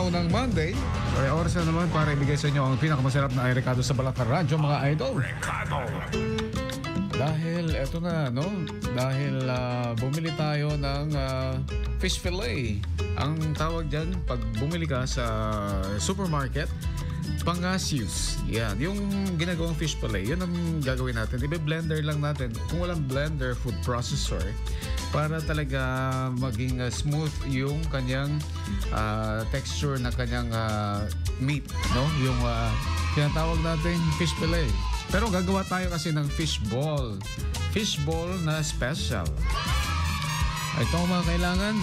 araw ng Monday. Ay oras na naman para ibigay sa inyo ang pinakamasarap na Recado sa Balakang Radyo, mga idol. Recado! Dahil eto na, no? Dahil bumili tayo ng fish fillet. Ang tawag dyan, pag bumili ka sa supermarket, pangasius. Yan. Yung ginagawang fish fillet, yun ang gagawin natin. Ibe-blender lang natin. Kung walang blender, food processor, para talaga maging smooth yung kanyang texture na kanyang meat, no? Yung tinatawag natin fish fillet. Pero gagawa tayo kasi ng fish ball. Fish ball na special. Ito ang mga kailangan.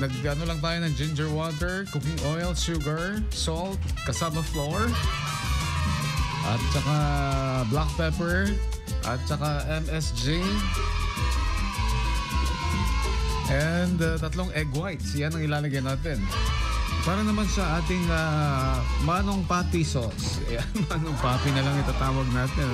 Nag-ano lang tayo ng ginger water, cooking oil, sugar, salt, cassava flour, at saka black pepper, at saka MSG, and tatlong egg whites. Yan ang ilalagay natin. Para naman sa ating manong papi sauce. Ayan, manong papi na lang itatawag natin.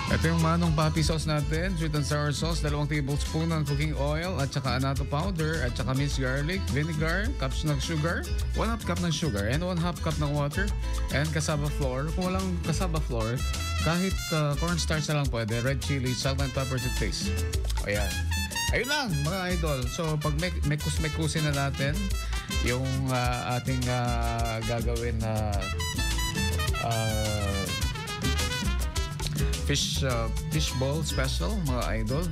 Ito yung manong papi sauce natin. Sweet and sour sauce, 2 tablespoon ng cooking oil, at saka annatto powder, at saka minced garlic, vinegar, cups ng sugar, 1/2 cup ng sugar, and 1/2 cup ng water, and cassava flour. Kung walang cassava flour, kahit cornstarch na lang pwede. Red chili, salt and pepper to taste. Ayan. Ayun lang, mga idol. So, pag mekus-mekusin na natin yung ating gagawin na fish ball special, mga idol.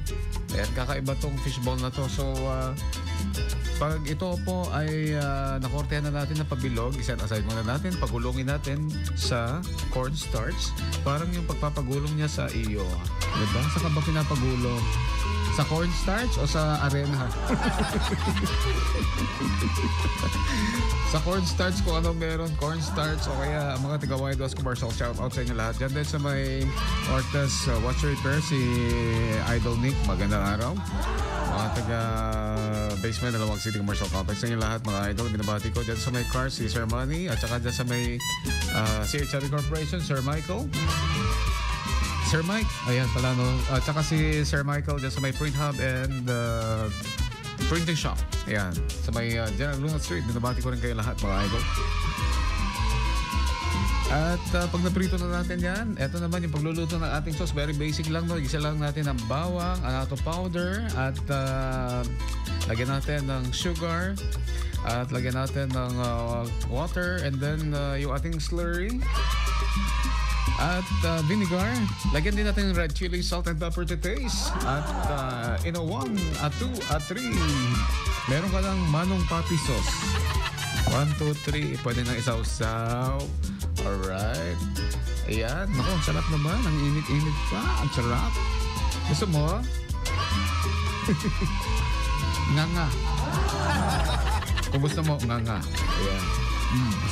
Ayan, kakaiba tong fish ball na to. So, pag ito po ay nakortehan na natin na pabilog, iset aside muna natin, pagulungin natin sa cornstarch. Parang yung pagpapagulong niya sa iyo. Diba? Saka ba pinapagulong? Sa cornstarch o sa arena? Sa cornstarch, kung ano meron, cornstarch o kaya mga taga-Wide West Commercial, shout out sa inyo lahat. Diyan din sa may Ortas Watcher Repair, si Idol Nick, magandang araw. Mga taga-basement, Dalawang City Commercial Complex, sa inyo lahat, mga idol, binabati ko. Diyan sa may Cars, si Sir Manny, at saka diyan sa may CHRD Corporation, Sir Michael. Sir Mike, ayan pala, no? At saka si Sir Michael dyan sa may print hub and printing shop. Ayan, sa may General Luna Street. Binabati ko rin kayo lahat, mga idol. At pag naprito na natin yan, eto naman yung pagluluto ng ating sauce. Very basic lang, no? Igisa lang natin ng bawang, annatto powder, at lagyan natin ng sugar, at lagyan natin ng water, and then yung ating slurry, at vinegar. Lagyan din natin ng red chili, salt and pepper to taste. At in a 1, a 2, a 3, meron ka ng manong papi sauce. 1, 2, 3. Pwede nang isaw-saw. Alright. Ayan. Naku, ang sarap naman. Ang init-init pa. Ang sarap. Gusto mo? Nga. Kung gusto mo, nga. Ayan.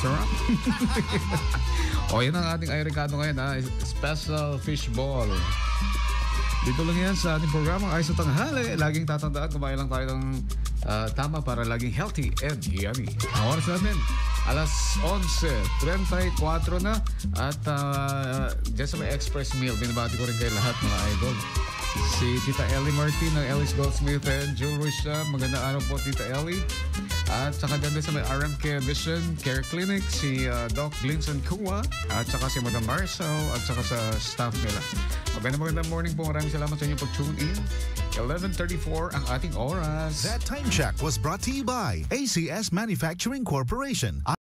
Sarap. O, yan ang ating Recado ngayon, ha? Special fish ball. Dito lang yan sa ating programa, Ay sa Tanghali. Laging tatandaan, kumain lang tayo ng tama para laging healthy and yummy. Ang oras natin, alas 11:34 na. At dyan sa may express meal, binabati ko rin kayo lahat, mga idol. Si Tita Ellie Martin ng Ellie's Goldsmith and Jewelry Shop. Magandang araw po, Tita Ellie. At saka dyan sa may RMK Vision Care Clinic, si Doc Glinson Kua, at saka si Madam Marcel, at saka sa staff nila. Magandang morning po. Maraming salamat sa inyo pag-tune in. 11:34 ang ating oras. That time check was brought to you by ACS Manufacturing Corporation.